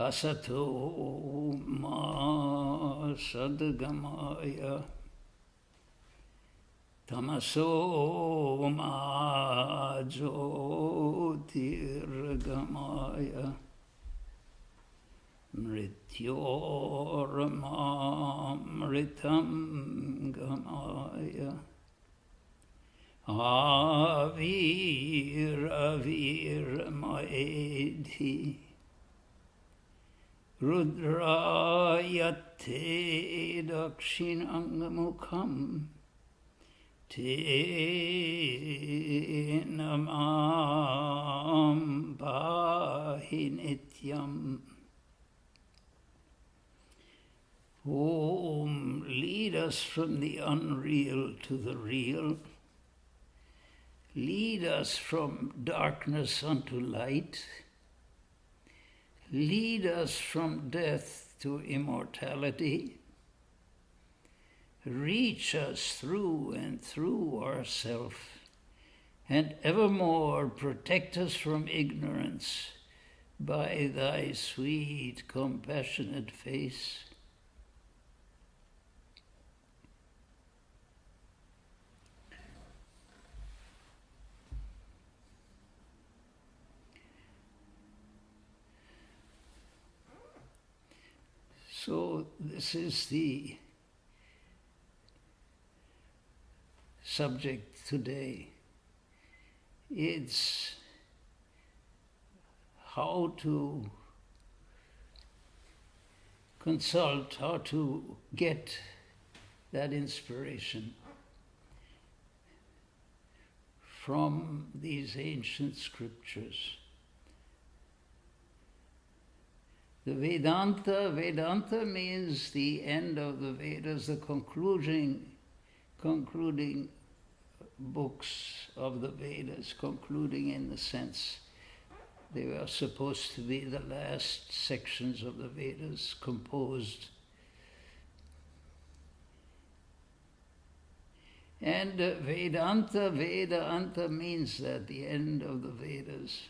Asato ma sadgamaya tamaso ma jyotirgamaya mrityormamritam gamaya avirmaedhi rudrayate dakshinangamukham te namam pahi nityam. Om, lead us from the unreal to the real. Lead us from darkness unto light. Lead us from death to immortality. Reach us through and through ourself, and evermore protect us from ignorance by thy sweet, compassionate face. So this is the subject today. It's how to consult, how to get that inspiration from these ancient scriptures. The Vedanta means the end of the Vedas, the concluding books of the Vedas, concluding in the sense they were supposed to be the last sections of the Vedas composed. And Vedanta means that, the end of the Vedas.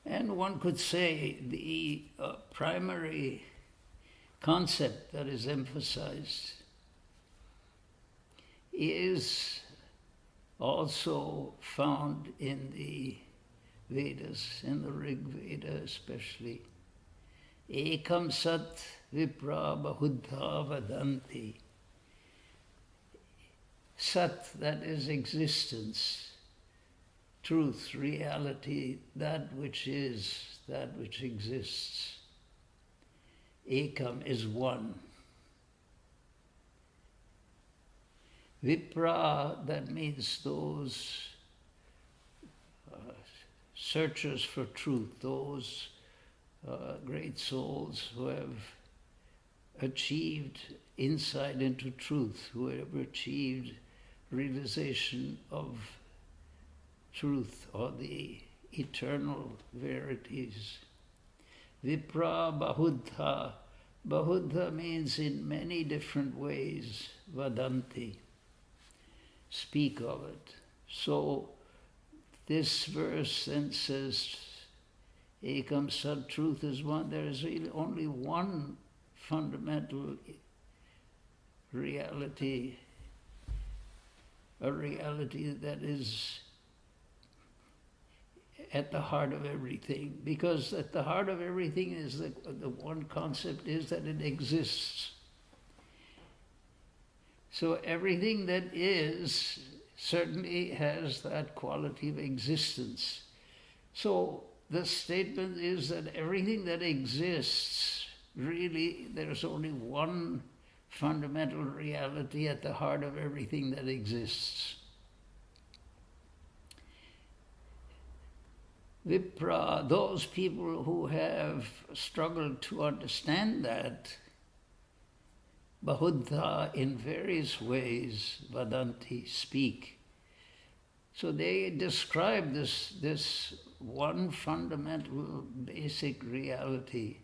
And one could say the primary concept that is emphasized is also found in the Vedas, in the Rig Veda especially. Ekam sat vipra bahudha vadanti. Sat, that is existence, truth, reality, that which is, that which exists. Ekam is one. Vipra, that means those searchers for truth, those great souls who have achieved insight into truth, who have achieved realization of truth or the eternal verities. Vipra bahudha. Bahudha means in many different ways. Vadanti. Speak of it. So this verse then says, Ekam Sat, truth is one. There is really only one fundamental reality, a reality that is at the heart of everything, because at the heart of everything is the one concept is that it exists. So everything that is certainly has that quality of existence. So the statement is that everything that exists, really there's only one fundamental reality at the heart of everything that exists. Vipra, those people who have struggled to understand that, bahudha, in various ways, vadanti, speak. So they describe this one fundamental basic reality,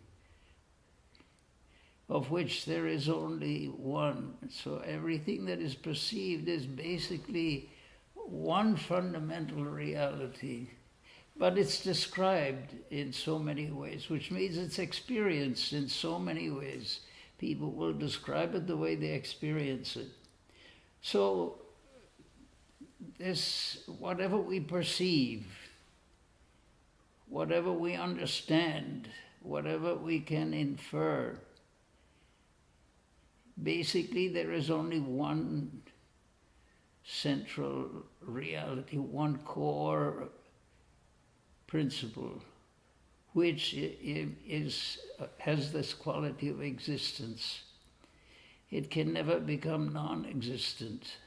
of which there is only one. So everything that is perceived is basically one fundamental reality, but it's described in so many ways, which means it's experienced in so many ways. People will describe it the way they experience it. So this, whatever we perceive, whatever we understand, whatever we can infer, basically there is only one central reality, one core principle, which has this quality of existence. It can never become non-existent.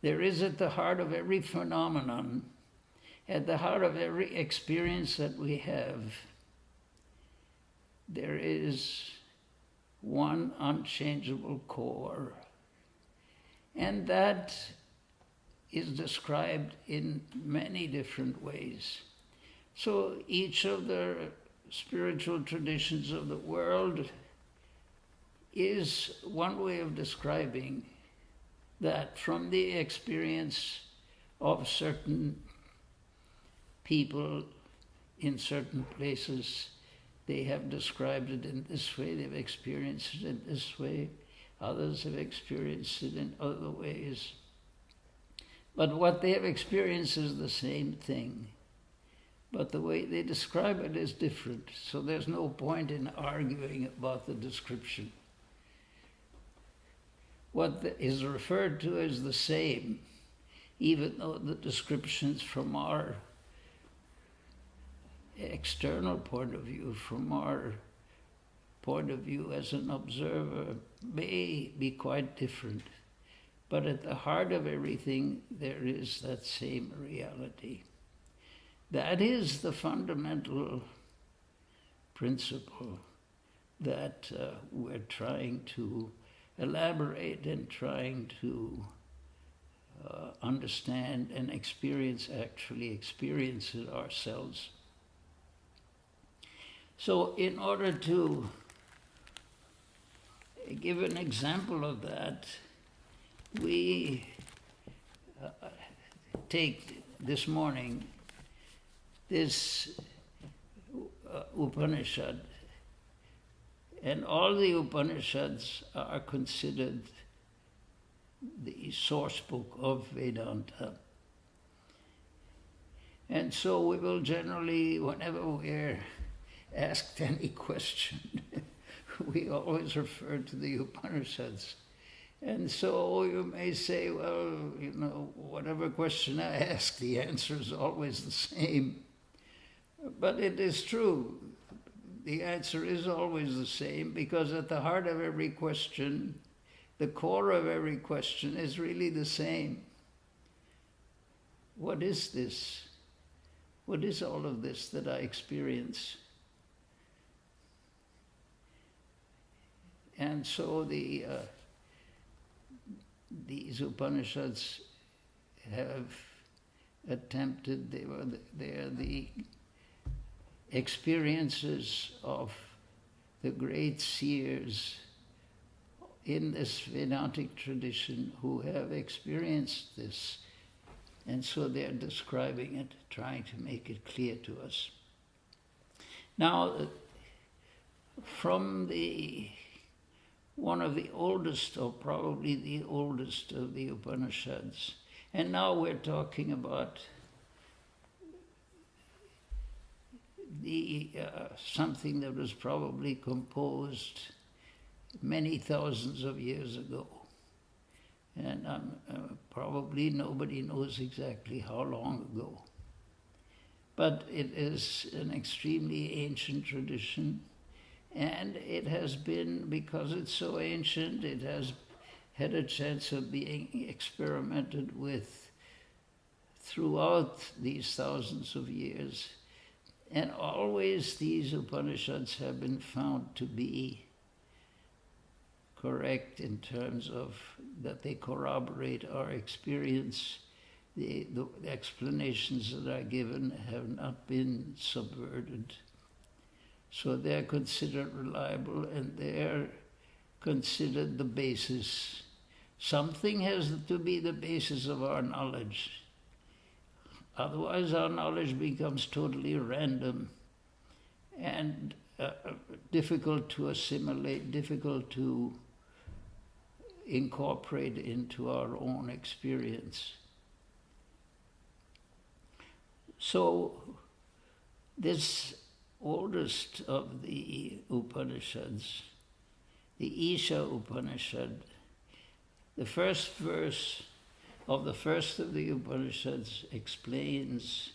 There is at the heart of every phenomenon, at the heart of every experience that we have, there is one unchangeable core. And that is described in many different ways. So each of the spiritual traditions of the world is one way of describing that from the experience of certain people in certain places. They have described it in this way, they've experienced it in this way, others have experienced it in other ways. But what they have experienced is the same thing. But the way they describe it is different, so there's no point in arguing about the description. What is referred to as the same, even though the descriptions from our external point of view, from our point of view as an observer, may be quite different. But at the heart of everything, there is that same reality. That is the fundamental principle that we're trying to elaborate and trying to understand and actually experience it ourselves. So in order to give an example of that, we take this morning this Upanishad, and all the Upanishads are considered the source book of Vedanta. And so we will generally, whenever we're asked any question, we always refer to the Upanishads. And so you may say, well, whatever question I ask, the answer is always the same. But it is true. The answer is always the same, because at the heart of every question, the core of every question is really the same. What is this? What is all of this that I experience? And so these Upanishads have attempted, they are the experiences of the great seers in this Vedantic tradition who have experienced this. And so they're describing it, trying to make it clear to us. Now, from one of the oldest, or probably the oldest of the Upanishads, and now we're talking about something that was probably composed many thousands of years ago. And probably nobody knows exactly how long ago. But it is an extremely ancient tradition, and it has been, because it's so ancient, it has had a chance of being experimented with throughout these thousands of years. And always these Upanishads have been found to be correct in terms of that they corroborate our experience. The explanations that are given have not been subverted. So they're considered reliable, and they're considered the basis. Something has to be the basis of our knowledge. Otherwise our knowledge becomes totally random and difficult to assimilate, difficult to incorporate into our own experience. So this oldest of the Upanishads, the Isha Upanishad, the first verse of the first of the Upanishads explains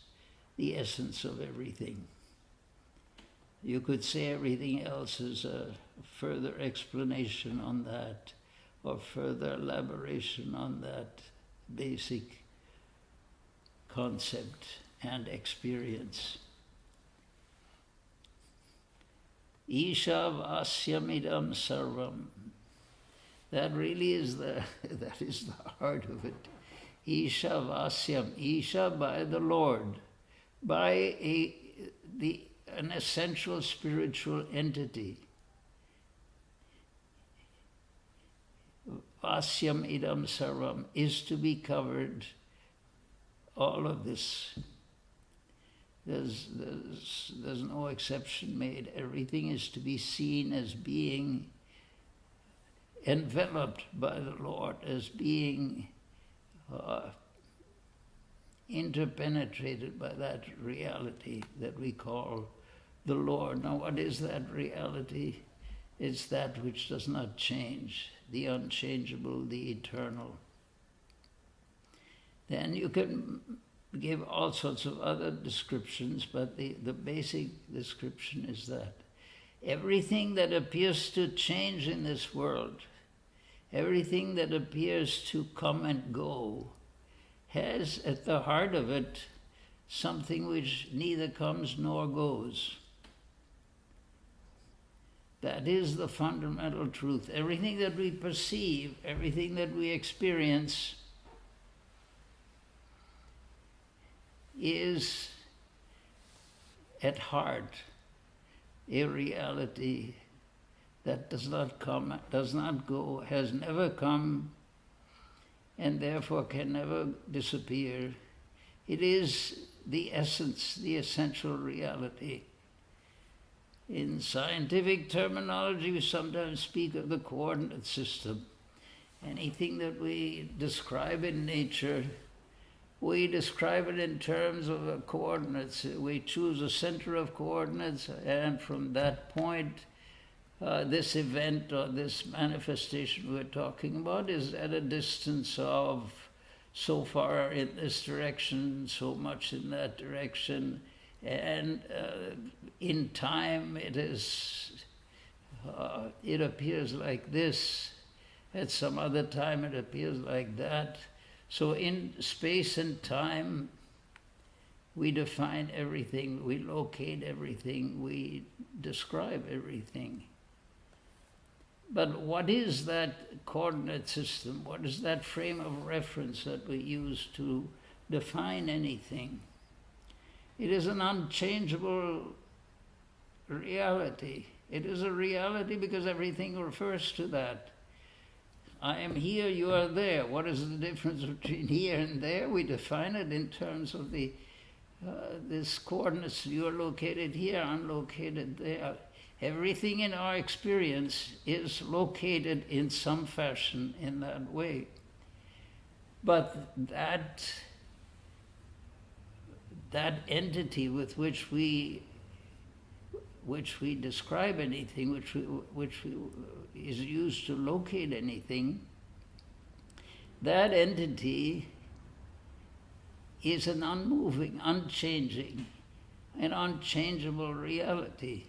the essence of everything. You could say everything else is a further explanation on that, or further elaboration on that basic concept and experience. Isha vasyamidam sarvam. That really is that is the heart of it. Isha vasyam. Isha by the Lord, by an essential spiritual entity. Vasyam idam sarvam is to be covered. All of this. There's no exception made. Everything is to be seen as being enveloped by the Lord, as being interpenetrated by that reality that we call the Lord. Now, what is that reality? It's that which does not change, the unchangeable, the eternal. Then you can give all sorts of other descriptions, but the basic description is that everything that appears to change in this world, everything that appears to come and go, has at the heart of it something which neither comes nor goes. That is the fundamental truth. Everything that we perceive, everything that we experience is at heart a reality that does not come, does not go, has never come, and therefore can never disappear. It is the essence, the essential reality. In scientific terminology, we sometimes speak of the coordinate system. Anything that we describe in nature, we describe it in terms of coordinates. We choose a center of coordinates, and from that point, this event or this manifestation we're talking about is at a distance of so far in this direction, so much in that direction, and in time it appears like this. At some other time it appears like that. So in space and time, we define everything, we locate everything, we describe everything. But what is that coordinate system? What is that frame of reference that we use to define anything? It is an unchangeable reality. It is a reality because everything refers to that. I am here, you are there. What is the difference between here and there? We define it in terms of this coordinates. You are located here, I'm located there. Everything in our experience is located in some fashion in that way. But that entity with which we describe anything, which is used to locate anything, that entity is an unmoving, unchanging, an unchangeable reality.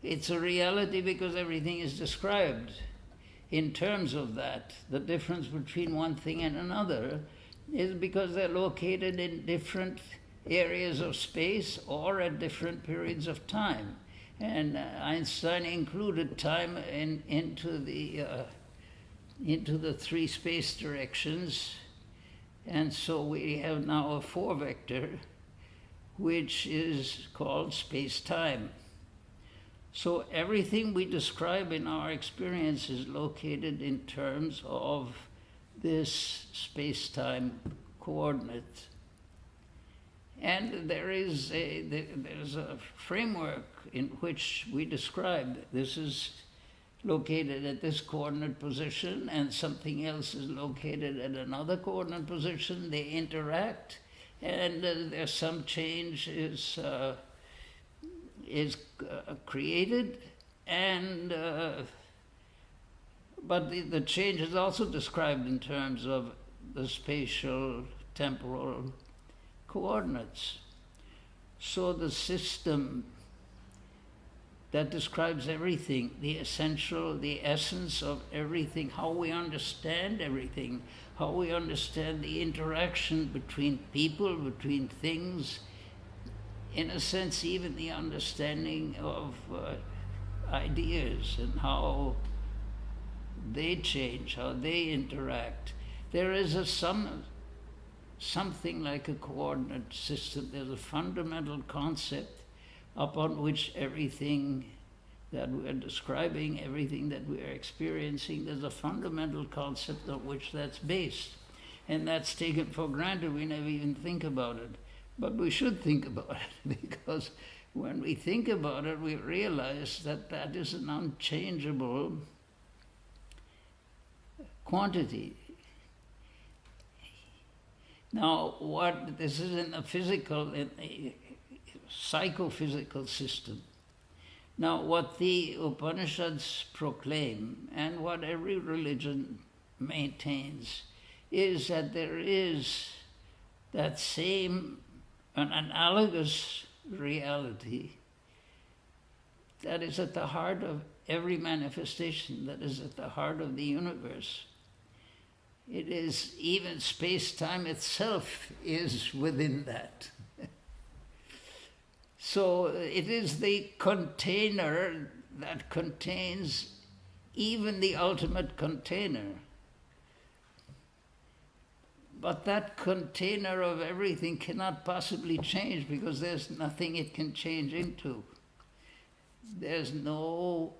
It's a reality because everything is described in terms of that. The difference between one thing and another is because they're located in different areas of space or at different periods of time. And Einstein included time into the three space directions, and so we have now a four-vector, which is called space-time. So everything we describe in our experience is located in terms of this space-time coordinate. And there's a framework in which we describe this is located at this coordinate position and something else is located at another coordinate position. They interact, and there's some change is created, and but the change is also described in terms of the spatial, temporal coordinates. So the system that describes everything, the essential, the essence of everything, how we understand everything, how we understand the interaction between people, between things, in a sense even the understanding of ideas and how they change, how they interact. There is something like a coordinate system. There's a fundamental concept upon which everything that we're describing, everything that we're experiencing, there's a fundamental concept on which that's based. And that's taken for granted. We never even think about it. But we should think about it, because when we think about it, we realize that that is an unchangeable quantity. Now, what this is in a physical, in a psychophysical system. Now, what the Upanishads proclaim, and what every religion maintains, is that there is that same, an analogous reality that is at the heart of every manifestation, that is at the heart of the universe. It is, even space-time itself is within that. So it is the container that contains even the ultimate container. But that container of everything cannot possibly change, because there's nothing it can change into. There's no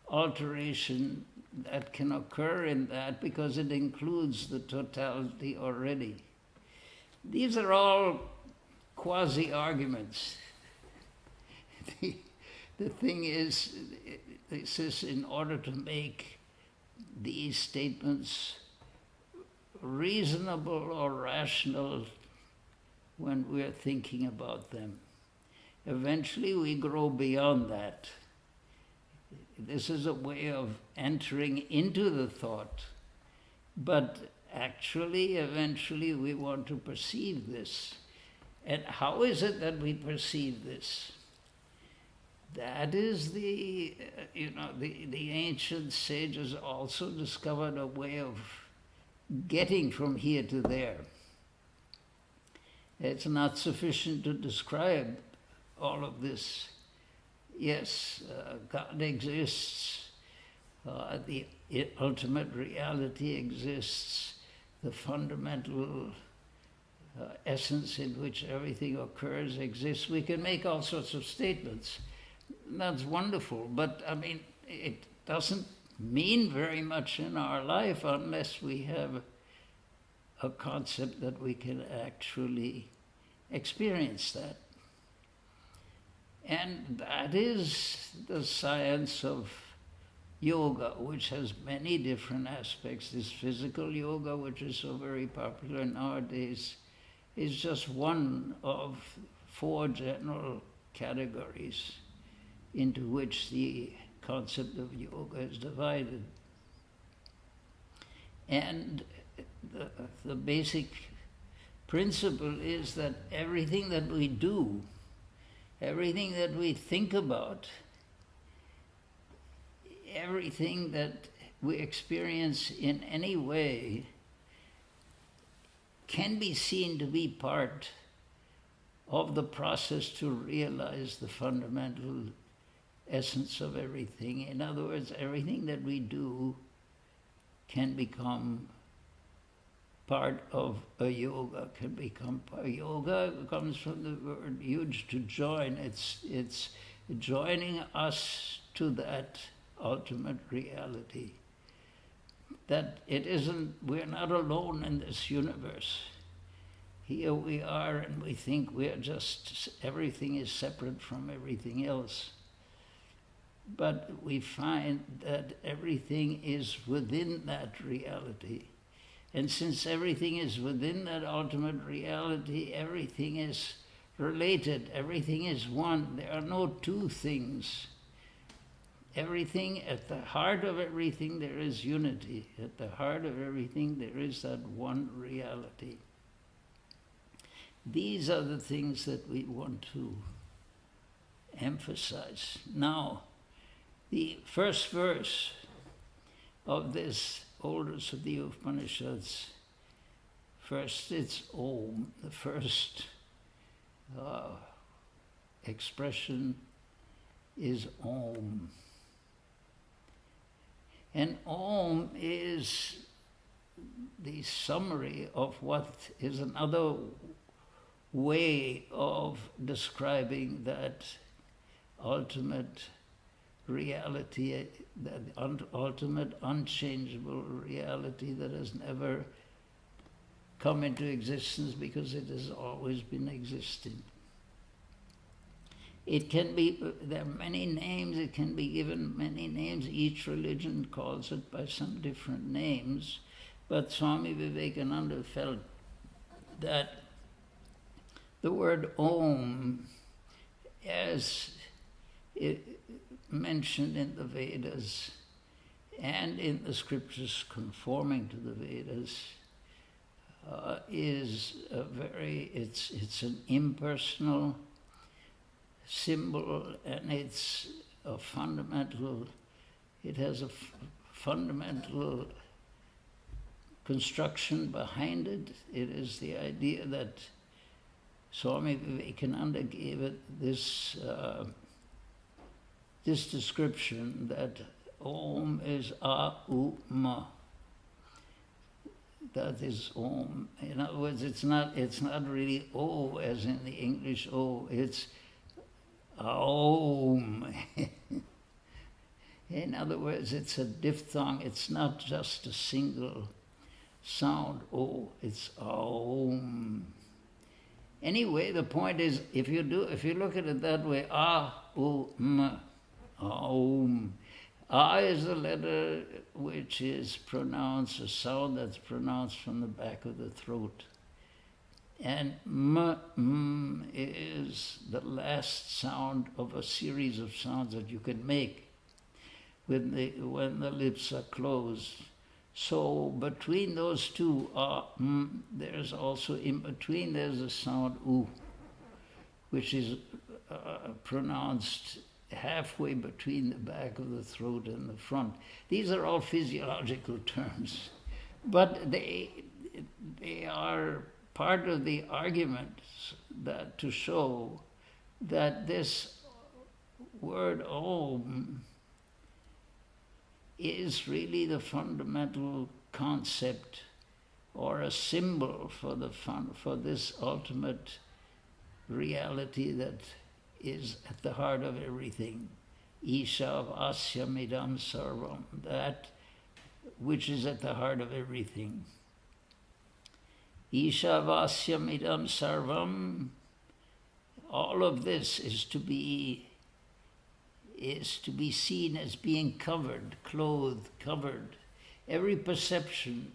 alteration that can occur in that, because it includes the totality already. These are all quasi-arguments. The thing is, this is in order to make these statements reasonable or rational when we're thinking about them. Eventually we grow beyond that. This is a way of entering into the thought, but actually, eventually we want to perceive this. And how is it that we perceive this? That is the ancient sages also discovered a way of getting from here to there. It's not sufficient to describe all of this. Yes, God exists, the ultimate reality exists, the fundamental essence in which everything occurs exists. We can make all sorts of statements. That's wonderful, but I mean, it doesn't mean very much in our life unless we have a concept that we can actually experience that. And that is the science of yoga, which has many different aspects. This physical yoga, which is so very popular nowadays, is just one of 4 general categories into which the concept of yoga is divided. And the basic principle is that everything that we do, everything that we think about, everything that we experience in any way can be seen to be part of the process to realize the fundamental essence of everything. In other words, everything that we do can become part of a yoga, can become part. Yoga comes from the word yuj, to join. It's joining us to that ultimate reality. That it isn't, we're not alone in this universe. here we are and we think we are just, everything is separate from everything else. But we find that everything is within that reality. And since everything is within that ultimate reality, everything is related, everything is one. There are no two things. Everything, at the heart of everything, there is unity. At the heart of everything, there is that one reality. These are the things that we want to emphasize. Now, the first verse of this oldest of the Upanishads, first it's Om, the first expression is Om. And Om is the summary of what is another way of describing that ultimate reality, that ultimate unchangeable reality that has never come into existence because it has always been existing. It can be, there are many names, it can be given many names. Each religion calls it by some different names. But Swami Vivekananda felt that the word Om, as it mentioned in the Vedas and in the scriptures conforming to the Vedas, is a very, it's an impersonal symbol, and it's a fundamental, it has a fundamental construction behind it. It is the idea that Swami Vivekananda gave it this this description that Om is A-U-Ma. That is Om. In other words, it's not really O as in the English O, it's Aum. In other words, it's a diphthong. It's not just a single sound, O, it's Aum. Anyway, the point is, if you look at it that way, A-U-M, Aum. A is a letter which is pronounced, a sound that's pronounced from the back of the throat. And M is the last sound of a series of sounds that you can make when the lips are closed. So between those two, there's also, in between there's a sound U, which is pronounced halfway between the back of the throat and the front. These are all physiological terms, but they are part of the argument that to show that this word Om is really the fundamental concept or a symbol for this ultimate reality that is at the heart of everything. Ishavasya sarvam, that which is at the heart of everything. Ishavasya sarvam, all of this is to be seen as being covered, clothed, covered. Every perception,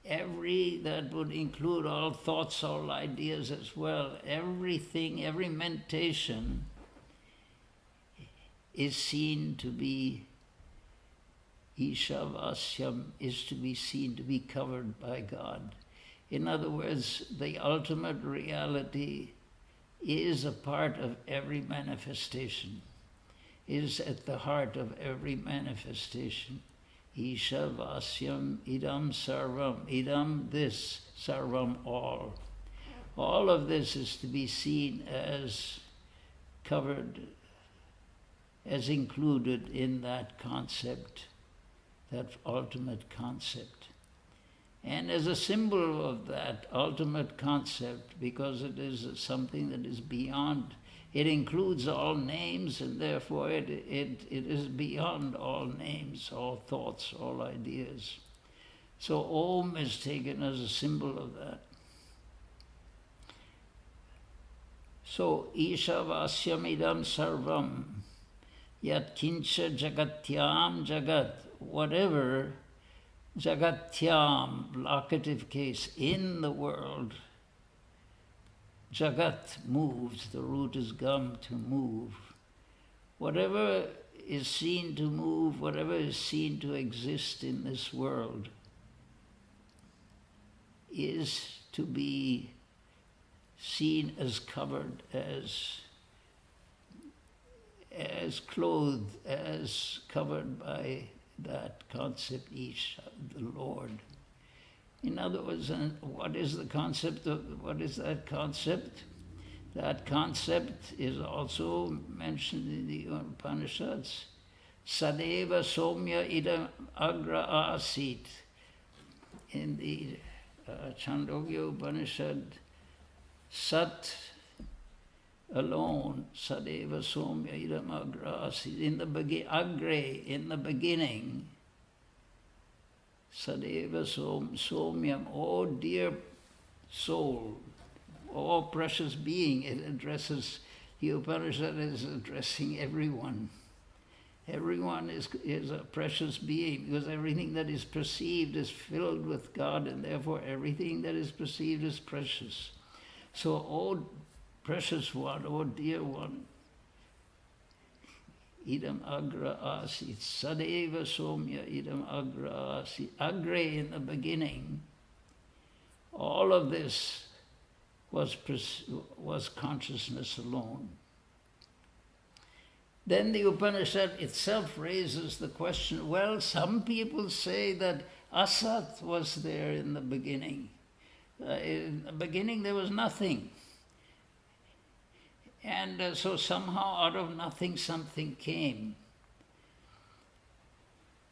that would include all thoughts, all ideas as well. Everything, every mentation is seen to be, Ishavasyam is to be seen to be covered by God. In other words, the ultimate reality is a part of every manifestation, is at the heart of every manifestation. Ishavasyam idam sarvam. Idam, this, sarvam, all. All of this is to be seen as covered, as included in that concept, that ultimate concept. And as a symbol of that ultimate concept, because it is something that is beyond, it includes all names, and therefore it is beyond all names, all thoughts, all ideas. So Om is taken as a symbol of that. So, Ishavasyamidam sarvam, yat kincha jagatyam jagat, whatever jagatyam, locative case, in the world, jagat moves, the root is gam, to move. Whatever is seen to move, whatever is seen to exist in this world, is to be seen as covered, as clothed, as covered by that concept, Isha, the Lord. In other words, what is the concept of, what is that concept? That concept is also mentioned in the Upanishads. Sadeva somya idam agra asit. In the Chandogya Upanishad, Sat alone, Sadeva somya idam agra asit. In the agre, in the beginning, Sadeva somyam, oh dear soul, oh precious being. It addresses, the Upanishad is addressing everyone. Everyone is a precious being, because everything that is perceived is filled with God, and therefore everything that is perceived is precious. So, oh precious one, oh dear one, idam agra asit, sadeva somya idam agra asit. Agre, in the beginning, all of this was consciousness alone. Then the Upanishad itself raises the question, well, some people say that asat was there in the beginning. In the beginning there was nothing. And so somehow out of nothing something came.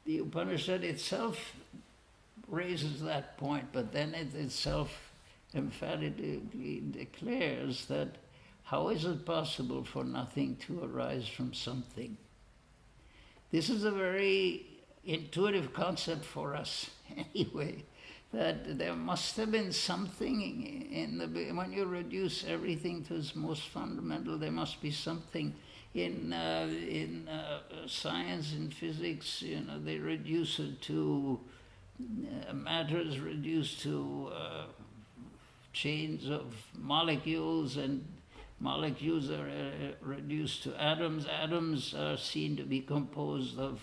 The Upanishad itself raises that point, but then it itself emphatically declares that how is it possible for nothing to arise from something? This is a very intuitive concept for us anyway, that there must have been something in the, when you reduce everything to its most fundamental, there must be something in science, in physics, they reduce it to, matter is reduced to chains of molecules, and molecules are reduced to atoms. Atoms are seen to be composed of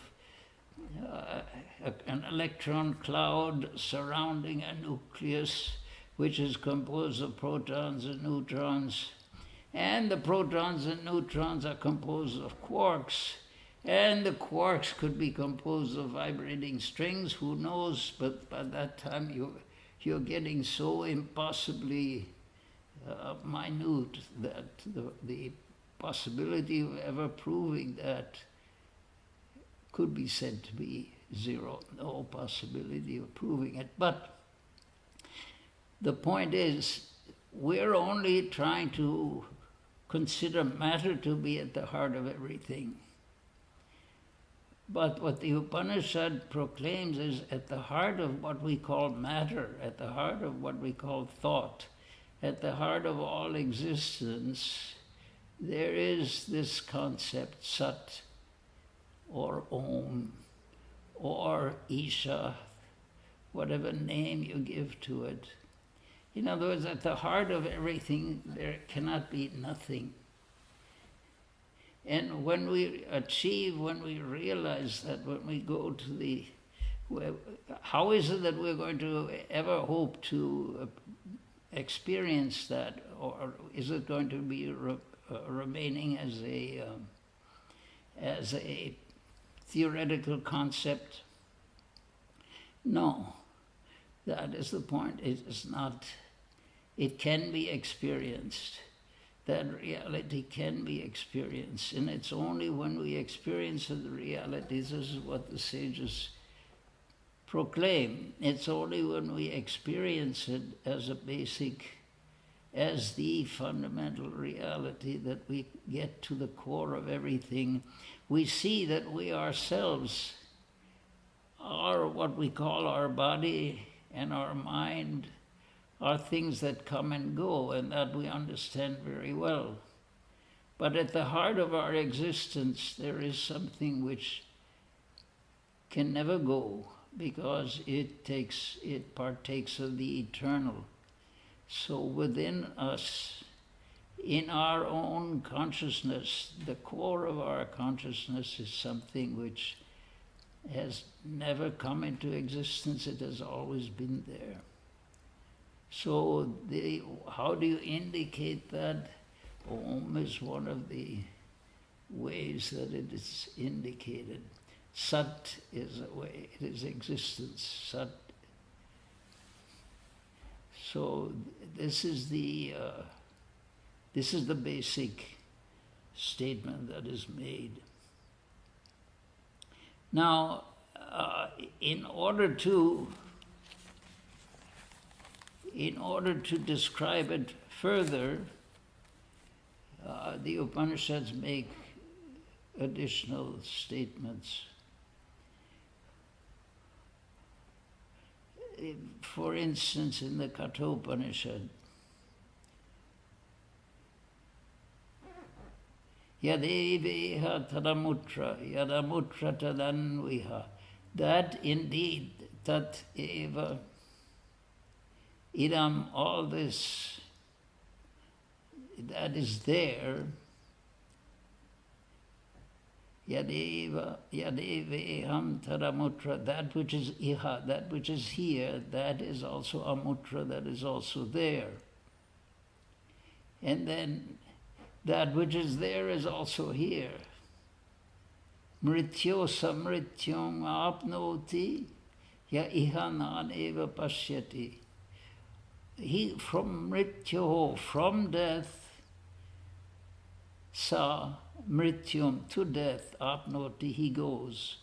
an electron cloud surrounding a nucleus, which is composed of protons and neutrons. And the protons and neutrons are composed of quarks. And the quarks could be composed of vibrating strings, who knows, but by that time you're getting so impossibly minute that the possibility of ever proving that could be said to be zero, no possibility of proving it. But the point is, we're only trying to consider matter to be at the heart of everything. But what the Upanishad proclaims is at the heart of what we call matter, at the heart of what we call thought, at the heart of all existence, there is this concept, Sat, or Om, or Isha, whatever name you give to it. In other words, at the heart of everything, there cannot be nothing. And when we realize that, when we go to how is it that we're going to ever hope to experience that, or is it going to be remaining as a theoretical concept? No, that is the point. It is not. It can be experienced. That reality can be experienced, and it's only when we experience the reality. This is what the sages proclaim. It's only when we experience it as a basic, as the fundamental reality, that we get to the core of everything. We see that we ourselves are what we call our body and our mind are things that come and go, and that we understand very well. But at the heart of our existence, there is something which can never go, because it partakes of the eternal. So within us, in our own consciousness, the core of our consciousness is something which has never come into existence. It has always been there. So how do you indicate that? Om is one of the ways that it is indicated. Sat is a way, it is existence. Sat. So this is the basic statement that is made. Now, in order to describe it further, the Upanishads make additional statements. For instance, in the Katopanha, Yadeveha tadamutra, yadamutra tadanviha. That indeed, tat eva, idam, all this, that is there. Yadeveham tadamutra, that which is iha, that which is here, that is also amutra, that is also there. And then that which is there is also here. Mrityo samrityom apnoti ya iha nan eva pashyati. He from mrityo, from death, sa mrityum, to death, apnoti, he goes.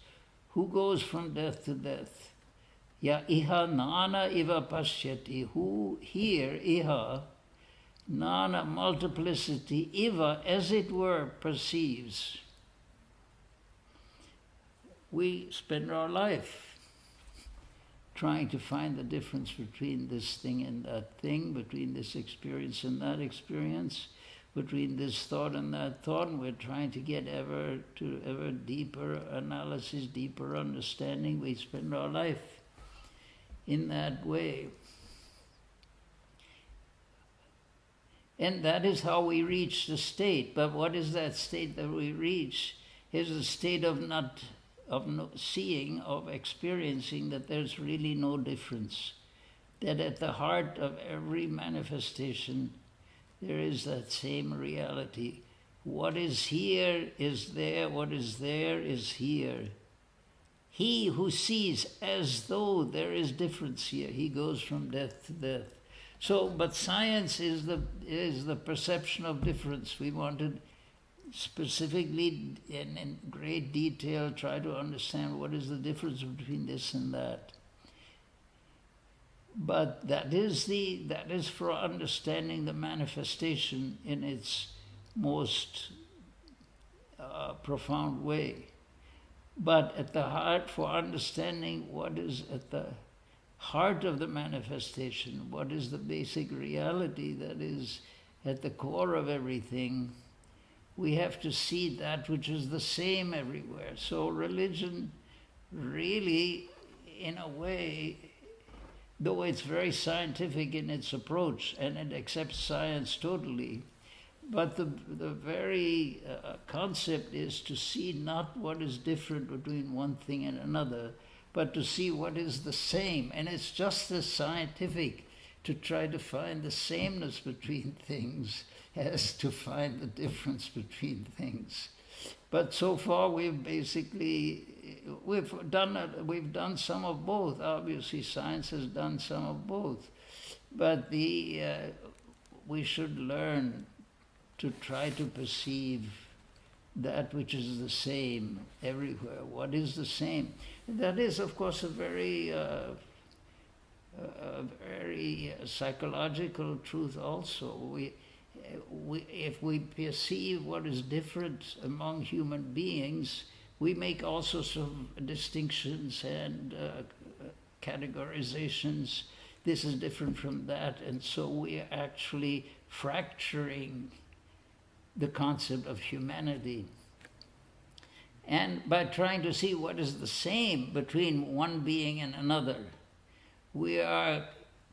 Who goes from death to death? Ya iha nana eva pashyati. Who here, iha, nana, multiplicity, eva, as it were, perceives. We spend our life trying to find the difference between this thing and that thing, between this experience and that experience, between this thought and that thought, and we're trying to get ever deeper analysis, deeper understanding. We spend our life in that way. And that is how we reach the state. But what is that state that we reach? Is a state of no seeing, of experiencing that there's really no difference. That at the heart of every manifestation, there is that same reality. What is here is there, what is there is here. He who sees as though there is difference here, he goes from death to death. So, but science is the perception of difference. We wanted specifically and in great detail try to understand what is the difference between this and that. But that is for understanding the manifestation in its most profound way. But at the heart, for understanding what is at the heart of the manifestation, what is the basic reality that is at the core of everything, we have to see that which is the same everywhere. So religion really, in a way, though it's very scientific in its approach and it accepts science totally, but the very concept is to see not what is different between one thing and another, but to see what is the same. And it's just as scientific to try to find the sameness between things as to find the difference between things. But so far we've done some of both. Obviously science has done some of both. But we should learn to try to perceive that which is the same everywhere. What is the same? That is, of course, a very psychological truth also. If we perceive what is different among human beings, we make all sorts of distinctions and categorizations. This is different from that, and so we are actually fracturing the concept of humanity. And by trying to see what is the same between one being and another, we are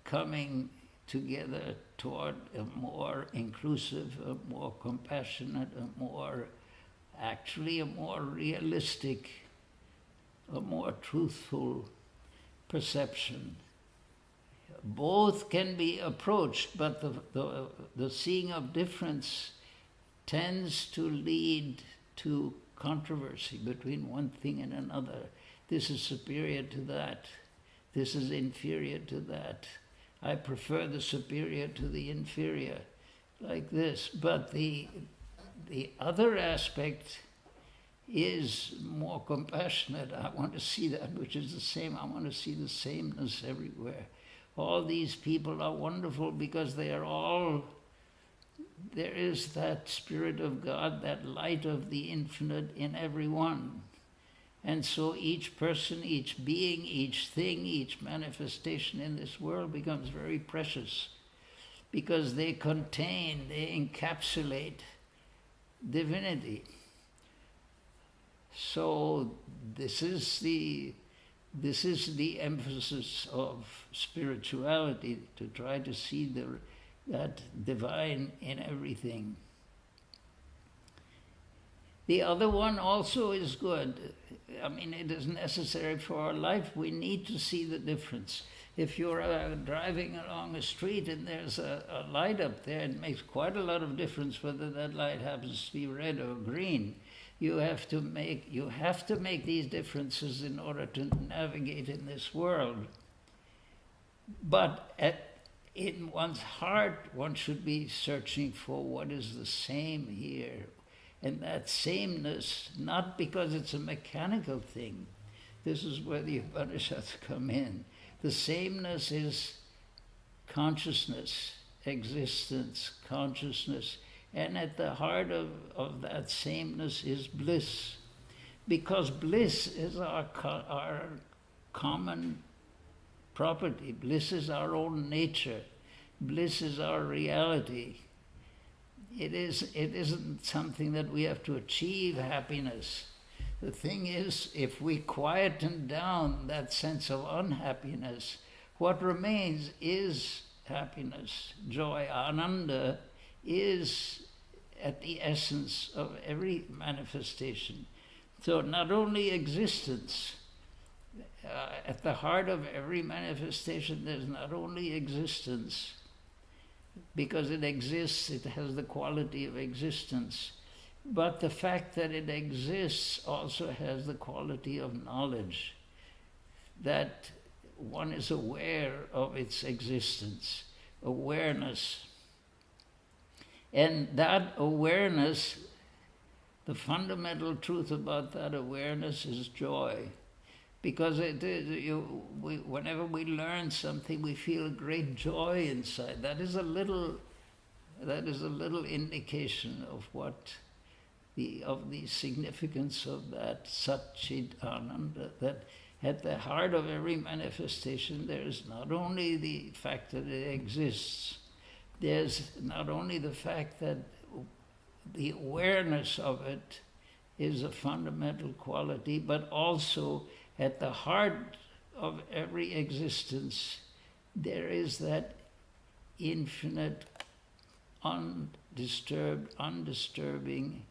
coming together toward a more inclusive, a more compassionate, a more realistic, a more truthful perception. Both can be approached, but the seeing of difference tends to lead to controversy between one thing and another. This is superior to that. This is inferior to that. I prefer the superior to the inferior, like this. But the other aspect is more compassionate. I want to see that which is the same. I want to see the sameness everywhere. All these people are wonderful because they are all, there is that Spirit of God, that light of the infinite in everyone. And so each person, each being, each thing, each manifestation in this world becomes very precious because they contain, they encapsulate divinity. So this is the emphasis of spirituality, to try to see that divine in everything. The other one also is good. I mean, it is necessary for our life. We need to see the difference. If you're driving along a street and there's a light up there, it makes quite a lot of difference whether that light happens to be red or green. You have to make these differences in order to navigate in this world. But in one's heart, one should be searching for what is the same here. And that sameness, not because it's a mechanical thing. This is where the Upanishads come in. The sameness is consciousness, existence, consciousness. And at the heart of that sameness is bliss. Because bliss is our common property. Bliss is our own nature. Bliss is our reality. It isn't something that we have to achieve happiness. The thing is, if we quieten down that sense of unhappiness, what remains is happiness. Joy, ananda, is at the essence of every manifestation. So not only existence, at the heart of every manifestation there's not only existence, because it exists, it has the quality of existence, but the fact that it exists also has the quality of knowledge, that one is aware of its existence, awareness. And that awareness, the fundamental truth about that awareness is joy. Because whenever we learn something, we feel great joy inside. That is a little indication of the significance of that Sat-Chit Ananda. That at the heart of every manifestation, there is not only the fact that it exists. There's not only the fact that the awareness of it is a fundamental quality, but also at the heart of every existence, there is that infinite, undisturbed, undisturbing,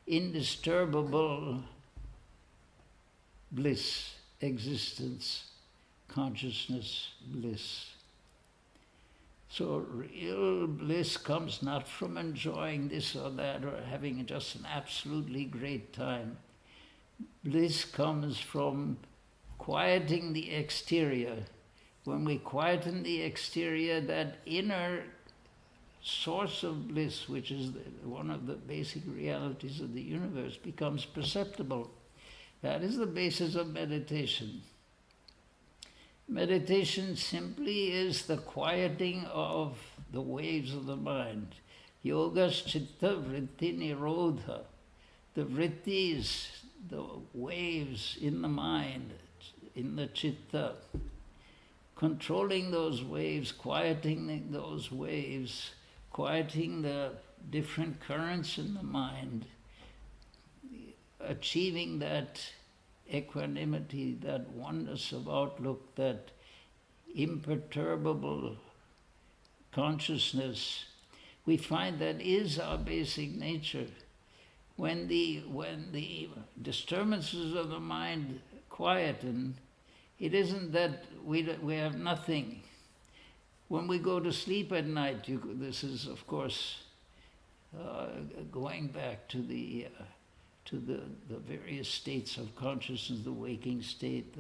indisturbable bliss, existence, consciousness, bliss. So real bliss comes not from enjoying this or that or having just an absolutely great time. Bliss comes from quieting the exterior. When we quieten the exterior, that inner source of bliss, which is one of the basic realities of the universe, becomes perceptible. That is the basis of meditation. Meditation simply is the quieting of the waves of the mind. Yogas chitta vritti nirodha. The vrittis, the waves in the mind, in the chitta. Controlling those waves, quieting those waves, quieting the different currents in the mind, achieving that equanimity, that oneness of outlook, that imperturbable consciousness, we find that is our basic nature. When the disturbances of the mind quieten, it isn't that we have nothing. When we go to sleep at night, this is, of course, going back to the various states of consciousness, the waking state,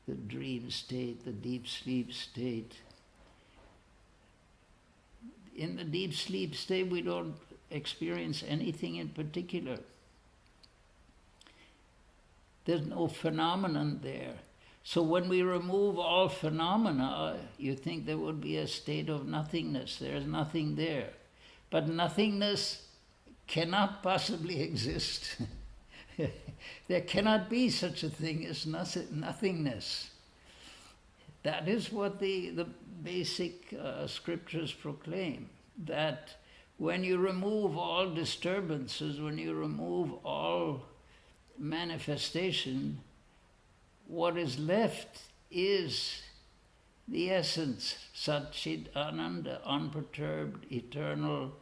the dream state, the deep sleep state. In the deep sleep state, we don't experience anything in particular. There's no phenomenon there. So when we remove all phenomena, you think there would be a state of nothingness. There's nothing there. But nothingness cannot possibly exist. There cannot be such a thing as nothingness. That is what the basic scriptures proclaim, that when you remove all disturbances, when you remove all manifestation, what is left is the essence, Sat Chit Ananda, unperturbed, eternal.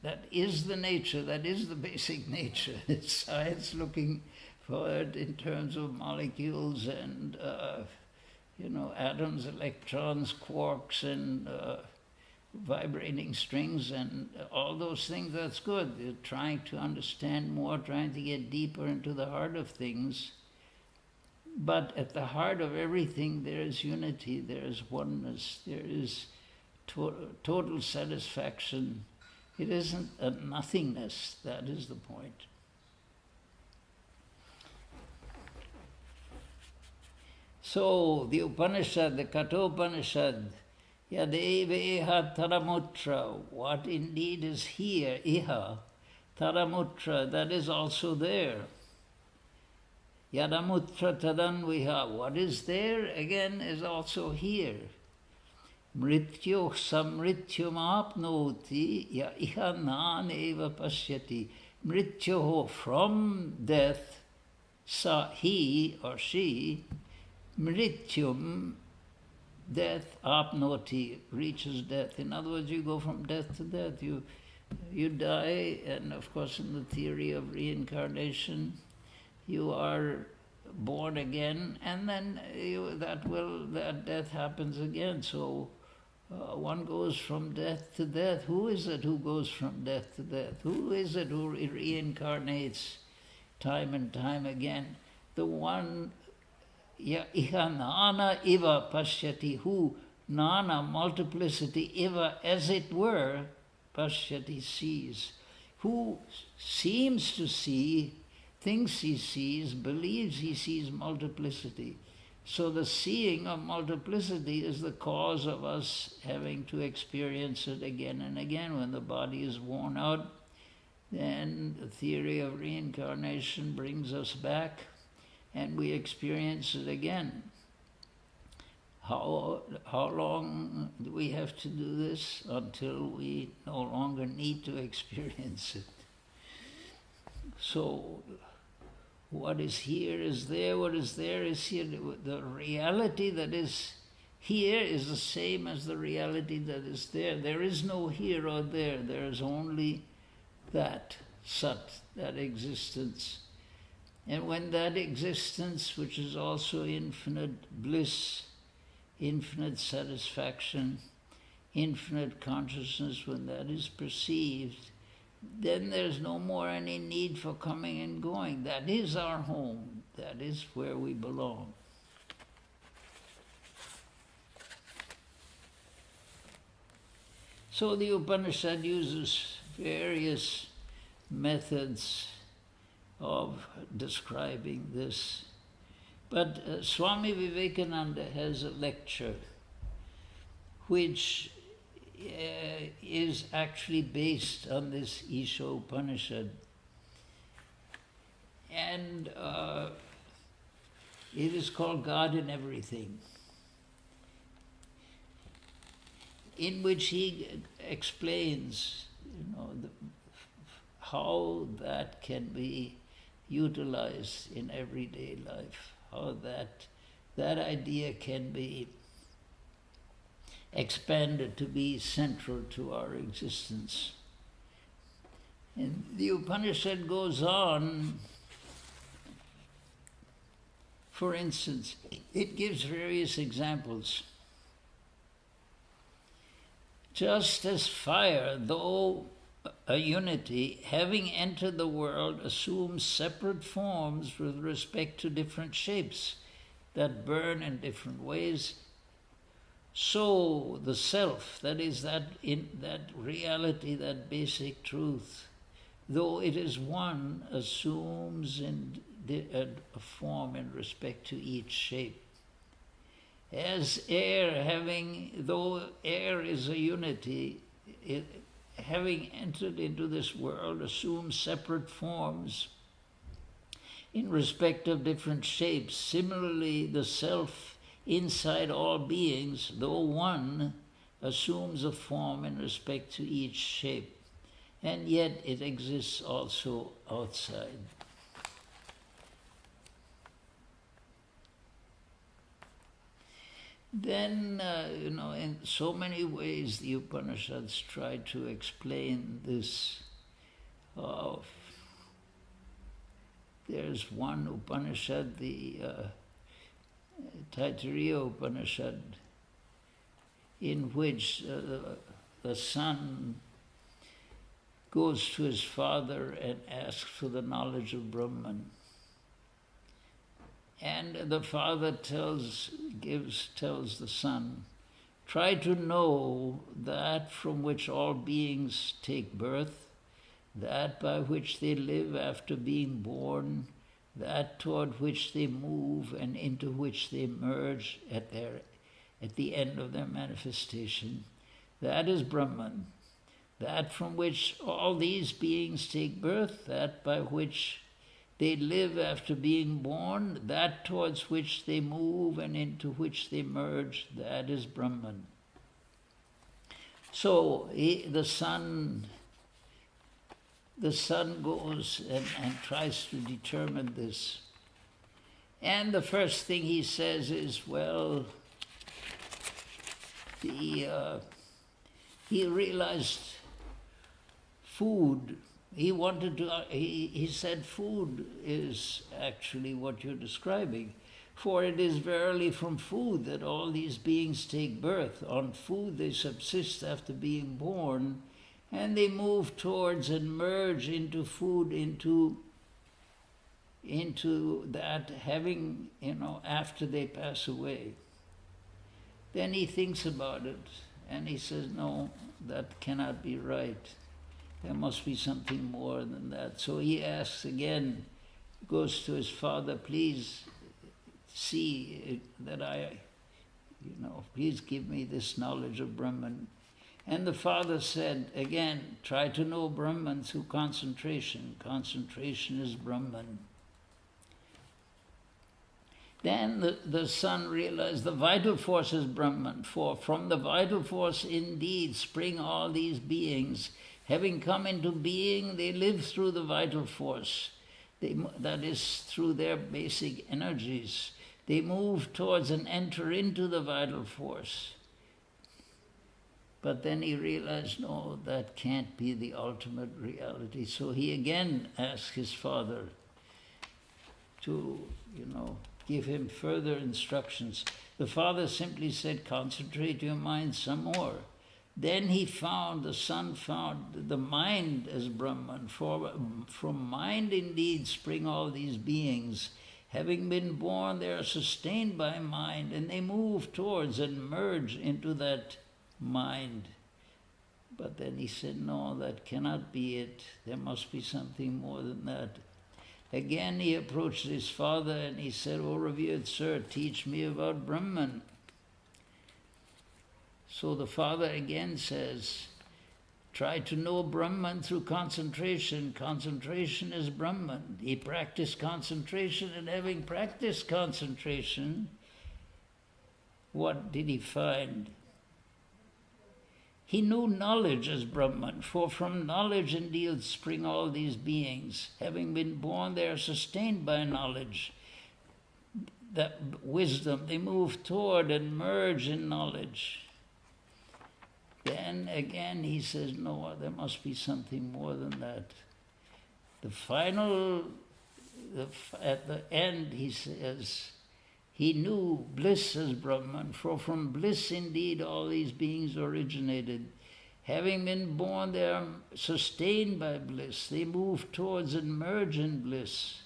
That is the nature, that is the basic nature. It's science looking for it in terms of molecules and atoms, electrons, quarks, and vibrating strings, and all those things. That's good. They're trying to understand more, trying to get deeper into the heart of things. But at the heart of everything, there is unity, there is oneness, there is total satisfaction. It isn't a nothingness. That is the point. So the Upanishad, the Katopanha, Yadeva iha taramutra, what indeed is here, iha, taramutra, that is also there. Yadamutra tadanviha, what is there again is also here. Mrityo samrityum apnoti, ya iha nan eva pasyati. Mrityo, from death, sa, he or she, mrityum, death, apnoti, reaches death. In other words, you go from death to death. You die, and of course in the theory of reincarnation, you are born again, and then that death happens again. So one goes from death to death. Who is it who goes from death to death? Who is it who reincarnates time and time again? The one, iha nana iva pashyati, who, nana, multiplicity, iva, as it were, pashyati, sees. Who seems to see, thinks he sees, believes he sees multiplicity. So the seeing of multiplicity is the cause of us having to experience it again and again. When the body is worn out, then the theory of reincarnation brings us back, and we experience it again. How long do we have to do this? Until we no longer need to experience it. So what is here is there, what is there is here. The reality that is here is the same as the reality that is there. There is no here or there. There is only that, Sat, that existence. And when that existence, which is also infinite bliss, infinite satisfaction, infinite consciousness, when that is perceived, then there's no more any need for coming and going. That is our home. That is where we belong. So the Upanishad uses various methods of describing this. But Swami Vedananda has a lecture which is actually based on this Isha Upanishad. And it is called God in Everything. in which he explains, how that can be utilized in everyday life, how that idea can be expanded to be central to our existence. And the Upanishad goes on. For instance, it gives various examples. Just as fire, though a unity, having entered the world, assumes separate forms with respect to different shapes that burn in different ways, so the self, that is that reality, that basic truth, though it is one, assumes a form in respect to each shape. As air, though air is a unity, having entered into this world, assumes separate forms in respect of different shapes. Similarly, the self inside all beings, though one, assumes a form in respect to each shape, and yet it exists also outside. Then, in so many ways the Upanishads try to explain this. There's one Upanishad, the Taittiriya Upanishad, in which the son goes to his father and asks for the knowledge of Brahman. And the father tells the son, try to know that from which all beings take birth, that by which they live after being born, that toward which they move and into which they merge at the end of their manifestation. That is Brahman. That from which all these beings take birth, that by which they live after being born, that towards which they move and into which they merge, that is Brahman. So the son goes and tries to determine this. And the first thing he says is, he realized food. He said food is actually what you're describing. For it is verily from food that all these beings take birth. On food they subsist after being born, and they move towards and merge into food, into that having, after they pass away. Then he thinks about it, and he says, no, that cannot be right. There must be something more than that. So he asks again, goes to his father, please see that please give me this knowledge of Brahman. And the father said, again, try to know Brahman through concentration. Concentration is Brahman. Then the son realized the vital force is Brahman, for from the vital force indeed spring all these beings. Having come into being, they live through the vital force. That is, through their basic energies. They move towards and enter into the vital force. But then he realized, no, that can't be the ultimate reality. So he again asked his father to, give him further instructions. The father simply said, concentrate your mind some more. Then the son found the mind as Brahman. For from mind indeed spring all these beings. Having been born, they are sustained by mind, and they move towards and merge into that mind. But then he said, no, that cannot be it. There must be something more than that. Again he approached his father and he said, O revered sir, teach me about Brahman. So the father again says, try to know Brahman through concentration. Concentration is Brahman. He practiced concentration, and having practiced concentration, what did he find? He knew knowledge as Brahman, for from knowledge indeed spring all these beings. Having been born, they are sustained by knowledge. That wisdom, they move toward and merge in knowledge. Then again he says, no, there must be something more than that. The final, at the end he says, he knew bliss as Brahman, for from bliss indeed all these beings originated. Having been born, they are sustained by bliss. They move towards and merge in bliss.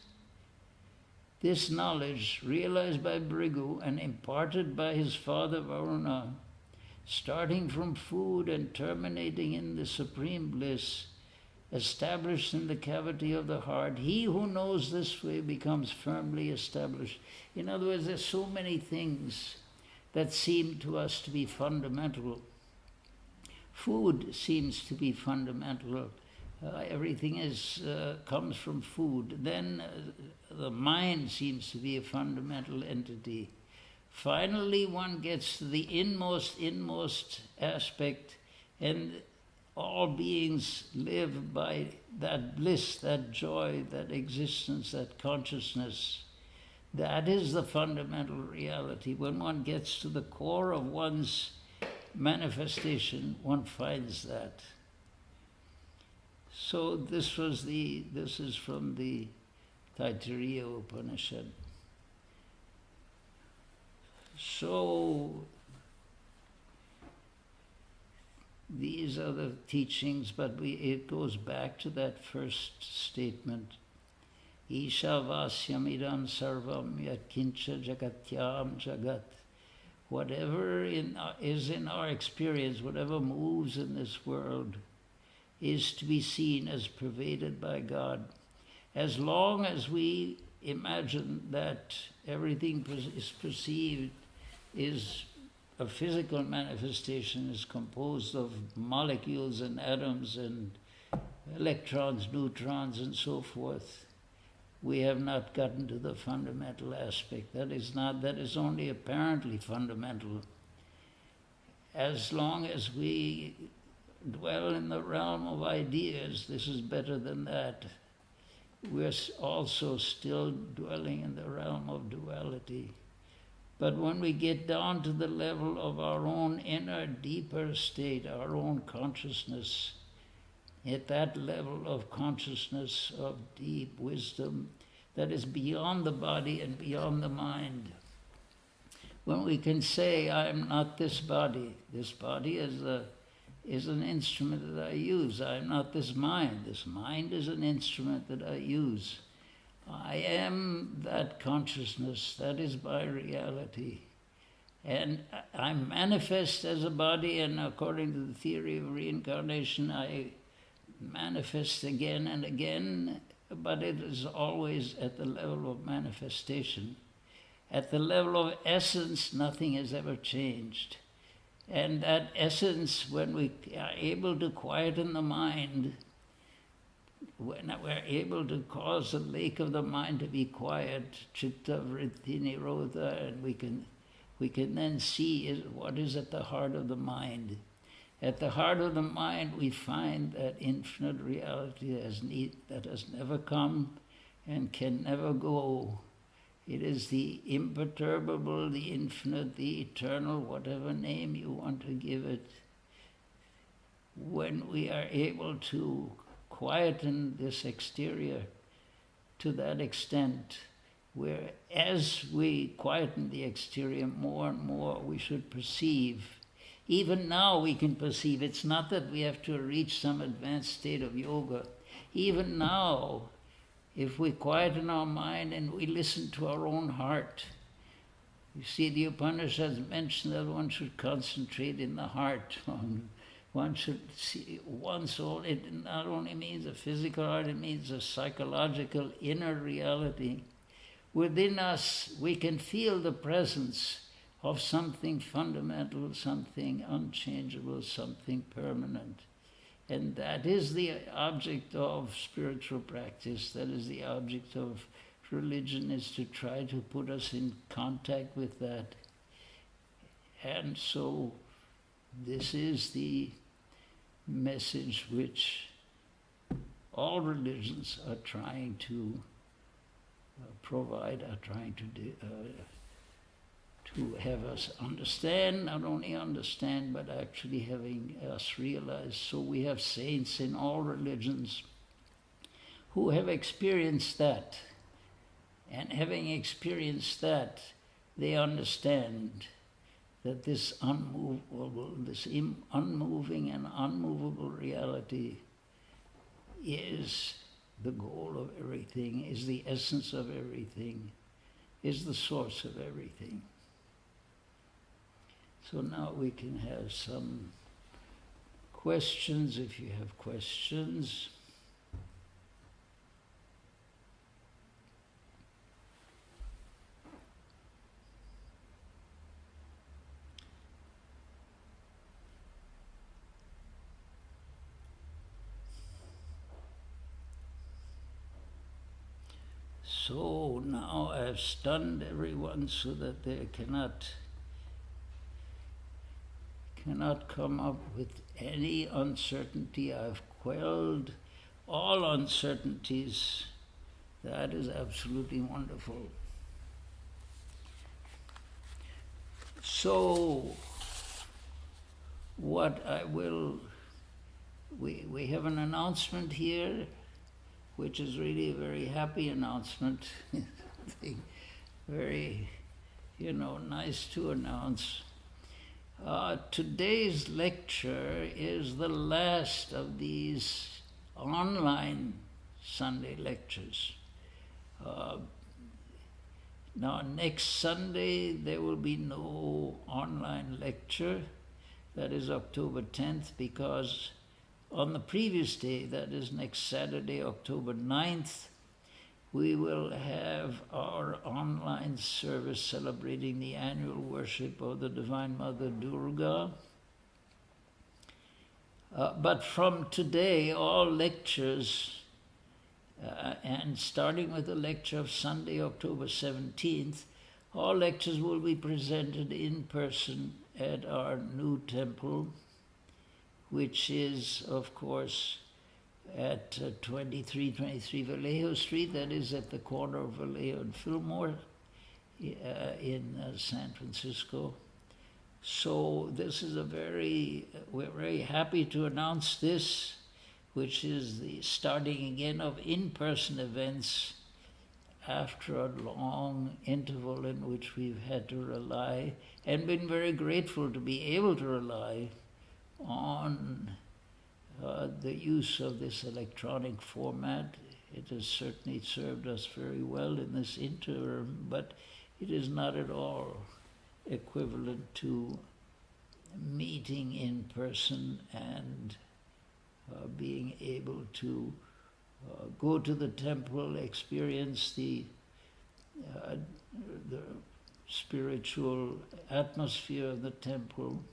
This knowledge, realized by Bhrigu and imparted by his father Varuna, starting from food and terminating in the supreme bliss, established in the cavity of the heart, he who knows this way becomes firmly established. In other words, there's so many things that seem to us to be fundamental. Food seems to be fundamental. Everything comes from food. Then the mind seems to be a fundamental entity. Finally, one gets to the inmost aspect, and all beings live by that bliss, that joy, that existence, that consciousness. That is the fundamental reality. When one gets to the core of one's manifestation, one finds that. So this is from the Taittiriya Upanishad. So these are the teachings, but it goes back to that first statement. Isha vasyam idam sarvam yat kincha jagatyam jagat. Whatever is in our experience, whatever moves in this world, is to be seen as pervaded by God. As long as we imagine that everything is perceived is a physical manifestation, is composed of molecules and atoms and electrons, neutrons, and so forth, we have not gotten to the fundamental aspect. That is only apparently fundamental. As long as we dwell in the realm of ideas, this is better than that, we're also still dwelling in the realm of duality. But when we get down to the level of our own inner, deeper state, our own consciousness, at that level of consciousness, of deep wisdom that is beyond the body and beyond the mind, when we can say, I am not this body is an instrument that I use. I am not this mind is an instrument that I use. I am that consciousness, that is my reality. And I manifest as a body, and according to the theory of reincarnation, I manifest again and again, but it is always at the level of manifestation. At the level of essence, nothing has ever changed. And that essence, when we are able to quieten the mind, when we're able to cause the lake of the mind to be quiet, chitta vritti nirodha, and we can then see what is at the heart of the mind. At the heart of the mind, we find that infinite reality that has never come and can never go. It is the imperturbable, the infinite, the eternal, whatever name you want to give it. When we are able to quieten this exterior to that extent, where as we quieten the exterior more and more, we should perceive. Even now we can perceive. It's not that we have to reach some advanced state of yoga. Even now, if we quieten our mind and we listen to our own heart, you see, the Upanishads mention that one should concentrate in the heart. One should see one soul. It not only means a physical heart, it means a psychological inner reality. Within us, we can feel the presence of something fundamental, something unchangeable, something permanent. And that is the object of spiritual practice. That is the object of religion, is to try to put us in contact with that. And so this is the message which all religions are trying to provide, are trying to have us understand, not only understand, but actually having us realize. So we have saints in all religions who have experienced that. And having experienced that, they understand that this unmoving and unmovable reality is the goal of everything, is the essence of everything, is the source of everything. So now we can have some questions, if you have questions. So now I've stunned everyone so that they cannot come up with any uncertainty. I've quelled all uncertainties. That is absolutely wonderful. So what I will, we have an announcement here, which is really a very happy announcement. Very, nice to announce. Today's lecture is the last of these online Sunday lectures. Now, next Sunday there will be no online lecture. That is October 10th, because on the previous day, that is next Saturday, October 9th, we will have our online service celebrating the annual worship of the Divine Mother Durga. But from today, all lectures, and starting with the lecture of Sunday, October 17th, all lectures will be presented in person at our new temple, which is, of course, at 2323 Vallejo Street, that is at the corner of Vallejo and Fillmore in San Francisco. So this is we're very happy to announce this, which is the starting again of in-person events after a long interval in which we've had to rely, and been very grateful to be able to rely on the use of this electronic format. It has certainly served us very well in this interim, but it is not at all equivalent to meeting in person and being able to go to the temple, experience the spiritual atmosphere of the temple.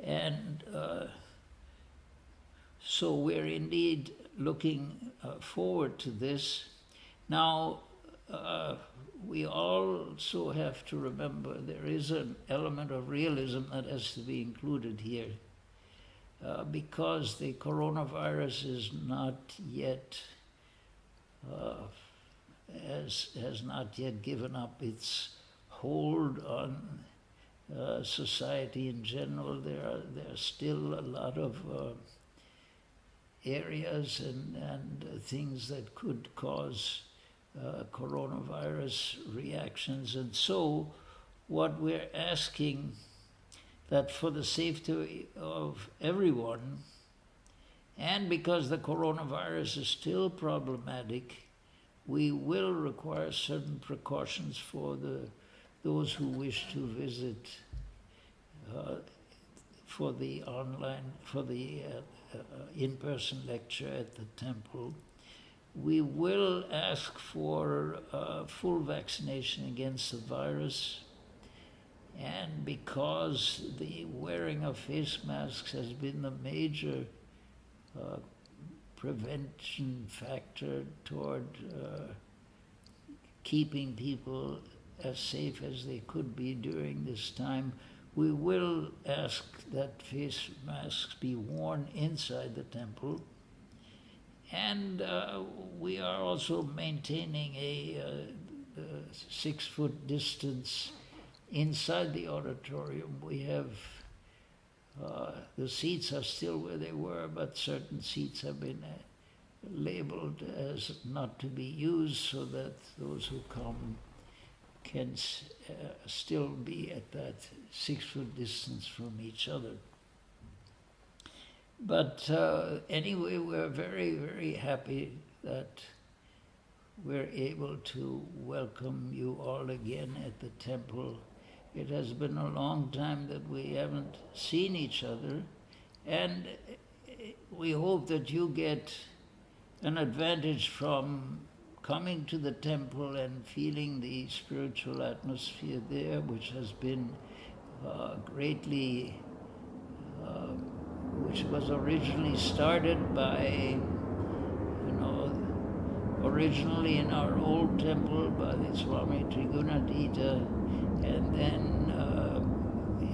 And so we're indeed looking forward to this. Now, we also have to remember there is an element of realism that has to be included here, because the coronavirus is not yet, has not yet given up its hold on society in general. There are still a lot of areas and things that could cause coronavirus reactions. And so what we're asking, that for the safety of everyone, and because the coronavirus is still problematic, we will require certain precautions for those who wish to visit for the in-person lecture at the temple. We will ask for full vaccination against the virus, and because the wearing of face masks has been the major prevention factor toward keeping people as safe as they could be during this time, we will ask that face masks be worn inside the temple. And we are also maintaining a 6-foot distance inside the auditorium. We have, the seats are still where they were, but certain seats have been labeled as not to be used so that those who come can still be at that 6-foot distance from each other. But anyway, we're very, very happy that we're able to welcome you all again at the temple. It has been a long time that we haven't seen each other, and we hope that you get an advantage from coming to the temple and feeling the spiritual atmosphere there, which has been greatly which was originally started by, originally in our old temple by the Swami Trigunadita, and then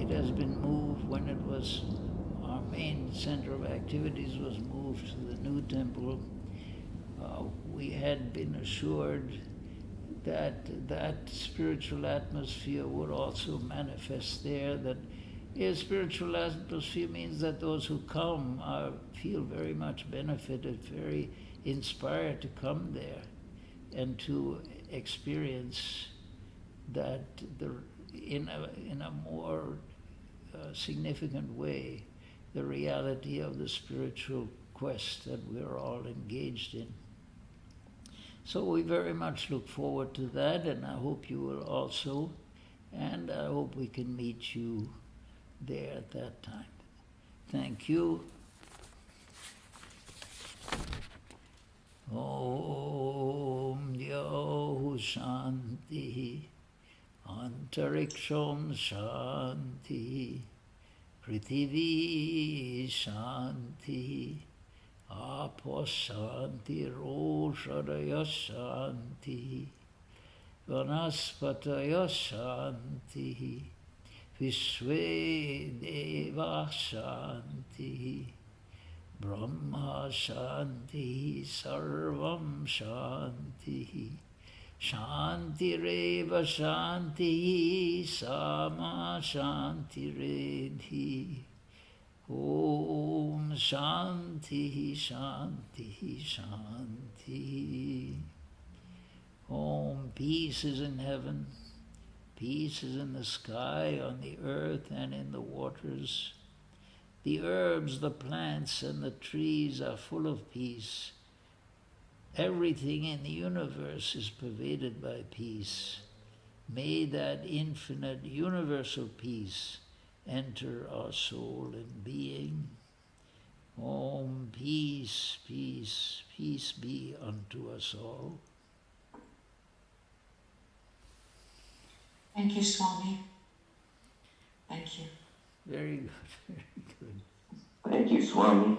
it has been moved when it was, our main center of activities was moved to the new temple. We had been assured that that spiritual atmosphere would also manifest there, that a spiritual atmosphere means that those who come feel very much benefited, very inspired to come there and to experience that in a more significant way, the reality of the spiritual quest that we're all engaged in. So we very much look forward to that, and I hope you will also, and I hope we can meet you there at that time. Thank you. Om Yo Shanti Antariksham Shanti Prithivi Shanti Apo Shanti Roshadaya Shanti Vanaspataya Shanti Vishwe Deva Shanti Brahma Shanti Sarvam Shanti Shanti Reva Shanti Sama Shanti Redhi Om Shanti Shanti Shanti. Om. Peace is in heaven, peace is in the sky, on the earth and in the waters. The herbs, the plants, and the trees are full of peace. Everything in the universe is pervaded by peace. May that infinite universal peace enter our soul and being. Om. Peace, peace, peace be unto us all. Thank you, Swami. Thank you. Very good, very good. Thank you, Swami.